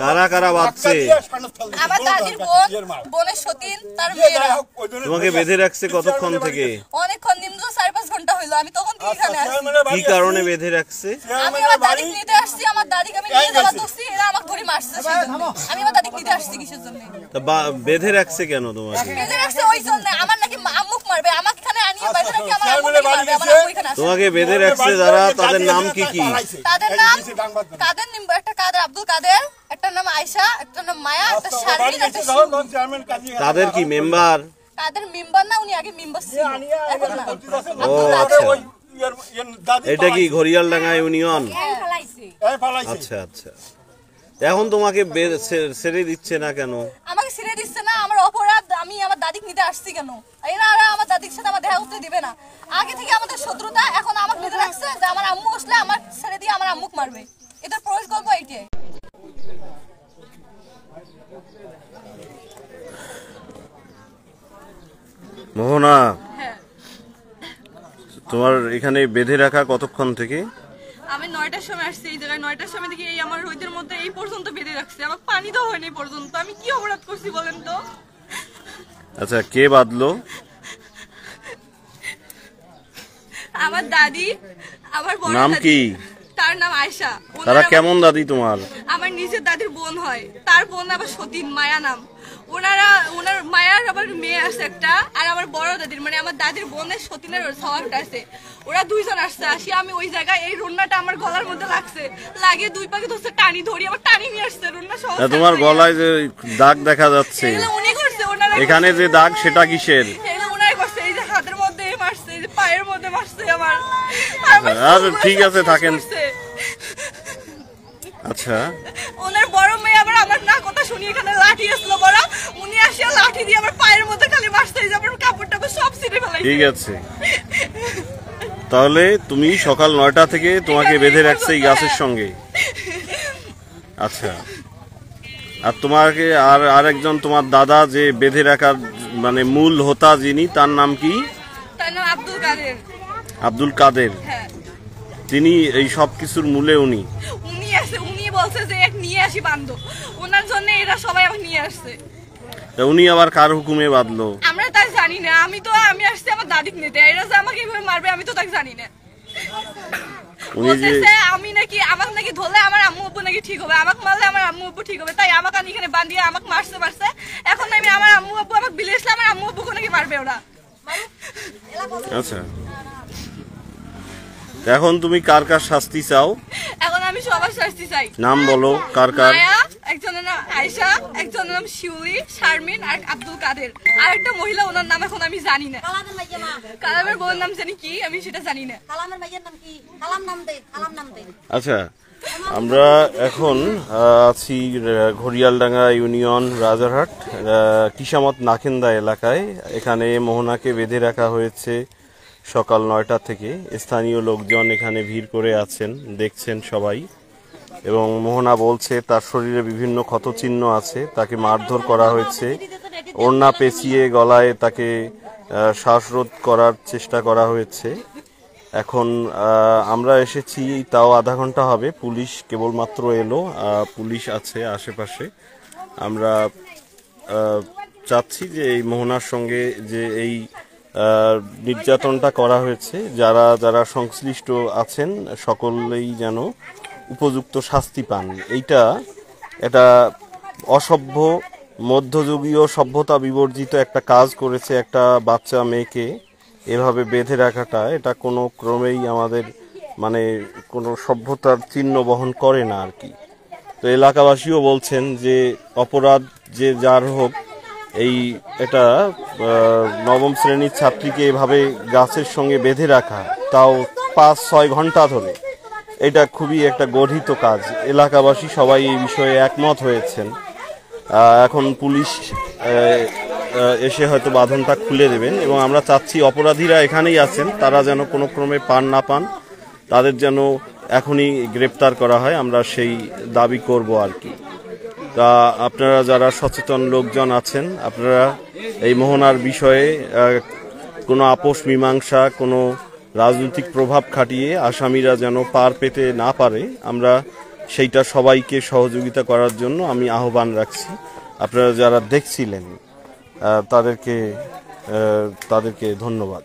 কারা কারা বাঁধছে? আমার দাদির বোন, বোনের সতীন, তার মেয়েরা। তোমাকে বেঁধে রাখছে কতক্ষণ থেকে? অনেকক্ষণ, নিম্ন ৪-৫ ঘন্টা হইলো। আমি তখন থেকে এখানে আছি। কি কারণে বেঁধে রাখছে? আমি আমার দাদিকে নিতে আসছি, আমার দাদিকে আমি নিয়ে যাওয়া দোষী, এরা আমাকে ধরে মারছে সেজন্য। আমি আমার দাদিকে নিতে আসছি কিসের জন্য? বেঁধে রাখছে কেন তোমাকে? বেঁধে রাখছে ওই জন্য, আমার নাকি আম্মুক মারবে, আমাকে এখানে আনিয়ে বাইরে নাকি আমার আম্মুকে মারবে, আমার আম্মু এখানে আসে। তোমাকে বেঁধে রাখছে যারা, তাদের নাম কি কি? তাদের নাম কাদের, একটা কাদের, আব্দুল কাদের, একটা নাম আয়েশা, একটা নাম মায়া, একটা শারমিন, একটা শিমু। তাদের কি মেম্বার? তাদের মেম্বার না, উনি আগে মেম্বার ছিল, এখন না। ও আচ্ছা, এটা কি ঘড়িয়ালডাঙ্গা ইউনিয়ন? আচ্ছা আচ্ছা, এখন তোমাকে ছেড়ে দিচ্ছে না কেন? আমাকে ছেড়ে দিচ্ছে না, আমার অপরাধ। আমি আমার দাদিকে নিতে আসছি কেন? এরা আমার দাদির সাথে আমার দেখা করতে দিবে না। আগে থেকে আমাদের শত্রুতা, এখন আমাকে নিতে রাখছে যে আমার আম্মু আসলে আমার ছেড়ে দিয়ে আমার আম্মুক মারবে। এটার পরিকল্পনা এইটাই। মোহনা, তোমার এখানে বেঁধে রাখা কতক্ষণ থেকে? আমি 9টার সময় আসছি এই জায়গায়। 9টার সময় থেকে এই আমার রোদের মধ্যে এই পর্যন্ত বেঁধে রাখছে। আমার পানি দেওয়া হয়নি পর্যন্ত। আমি কি অপরাধ করছি বলেন তো? আচ্ছা, কে বাঁধলো? আমার দাদি, আমার বড় নাম কি? তার নাম আয়েশা। তারা কেমন দাদি তোমার? আমার নিজের দাদির বোন হয়। তার বোন আবার সতীন, মায়া নাম। ওনার মায়ার আবার মেয়ে আছে একটা, আর আমার বড় দাদির মানে আমার দাদির বোনের সতীনের স্বভাবটা আছে। ওরা দুইজন আসছে। আসি আমি ওই জায়গায়, এই রুন্নাটা আমার গলার মধ্যে লাগছে, লাগে দুই পাকে ধরছে, টানি ধরি, আবার টানি নিয়ে আসছে রুন্না সহ। তোমার গলায় যে দাগ দেখা যাচ্ছে, উনি করছে, ওনারা এখানে যে দাগ সেটা কিসের? ওনারাই করছে। এই যে হাতের মধ্যে মারছে, এই যে পায়ের মধ্যে মারছে আমার। আর ঠিক আছে, থাকেন। আচ্ছা, ওনার বড় মেয়ে আবার আমার না কথা শুনি এখানে লাঠি আসলো বড়, উনি আসিয়া লাঠি দিয়ে আমার পায়ের মধ্যে খালি মারছে, এই যে আমার কাপড়টা সব ছিঁড়ে ফেলাইছে। ঠিক আছে, তাহলে তুমি সকাল 9টা থেকে তোমাকে বেঁধে রাখছে এই গাছের সঙ্গে। আচ্ছা, আর তোমাকে আর একজন তোমার দাদা যে বেঁধে রাখার মানে মূল হোতা যিনি, তার নাম কি? তার নাম আব্দুল কাদের। আব্দুল কাদের, হ্যাঁ। তিনি এই সব কিছুর মূলে উনি আছে। উনি বলছে যে এক নিয়ে আসি বান্ধব, ওনার জন্য এরা সবাই আমাকে নিয়ে আসছে। উনি আবার কার হুকুমে বাঁধলো? আমরা তাই জানি না। আমি আসছি আমার দাদিকে নিতে, এরা যে আমাকে এইভাবে মারবে আমি তো তাকে জানি না। আমি নাকি আমাকে নাকি ধরলে আমার আম্মু আব্বু নাকি ঠিক হবে, আমাকে মারলে আমার আম্মু আব্বু ঠিক হবে, তাই আমাকে এখানে বান্ধিয়ে আমাকে মারছে। এখন আমি আমার আম্মু আব্বু আমাকে বিলে আসলে আমার আম্মু আব্বুকে নাকি মারবে ওরা। আচ্ছা, এখন তুমি কার কার শাস্তি চাও? এখন আমি সবার শাস্তি চাই। নাম বলো, কার কার? একজনের নাম আয়েশা, একজনের নাম শিউলি, শারমিন, আর আব্দুল কাদের, আর একটা মহিলা, ওনার নাম এখন আমি জানি না। কালামের বউয়ের নাম জানি কি, আমি সেটা জানি না। আচ্ছা, আমরা এখন আছি ঘড়িয়ালডাঙ্গা ইউনিয়ন, রাজারহাট কিসামত নাকেন্দা এলাকায়। এখানে মোহনাকে বেঁধে রাখা হয়েছে সকাল 9টা থেকে। স্থানীয় লোকজন এখানে ভিড় করে আছেন, দেখছেন সবাই। এবং মোহনা বলছে তার শরীরে বিভিন্ন ক্ষতচিহ্ন আছে, তাকে মারধর করা হয়েছে, ওড়না পেঁচিয়ে গলায় তাকে শ্বাসরোধ করার চেষ্টা করা হয়েছে। এখন আমরা এসেছি তাও আধা ঘন্টা হবে, পুলিশ কেবলমাত্র এলো, পুলিশ আছে আশেপাশে। আমরা চাচ্ছি যে এই মোহনার সঙ্গে যে এই নির্যাতনটা করা হয়েছে, যারা যারা সংশ্লিষ্ট আছেন সকলেই যেন উপযুক্ত শাস্তি পান। এটা অসভ্য, মধ্যযুগীয় সভ্যতা বিবর্জিত একটা কাজ করেছে একটা বাচ্চা মেয়েকে এভাবে বেঁধে রাখাটা। এটা কোনো ক্রমেই আমাদের মানে কোনো সভ্যতার চিহ্ন বহন করে না আর কি। তো এলাকাবাসীও বলছেন যে অপরাধ যে যার হোক, এটা নবম শ্রেণীর ছাত্রীকে এভাবে গাছের সঙ্গে বেঁধে রাখা, তাও 5-6 ঘন্টা ধরে, এটা খুবই একটা গর্হিত কাজ। এলাকাবাসী সবাই এই বিষয়ে একমত হয়েছেন। এখন পুলিশ এসে হয়তো বাঁধনটা খুলে দেবেন, এবং আমরা চাচ্ছি অপরাধীরা এখানেই আছেন, তারা যেন কোনো ক্রমে না পান, তাদের যেন এখনই গ্রেপ্তার করা হয়, আমরা সেই দাবি করব আর কি। তা আপনারা যারা সচেতন লোকজন আছেন, আপনারা এই মোহনার বিষয়ে কোনো আপোষ মীমাংসা, কোনো রাজনৈতিক প্রভাব খাটিয়ে আসামিরা যেন পার পেতে না পারে, আমরা সেইটা সবাইকে সহযোগিতা করার জন্য আমি আহ্বান রাখছি। আপনারা যারা দেখছিলেন তাদেরকে ধন্যবাদ।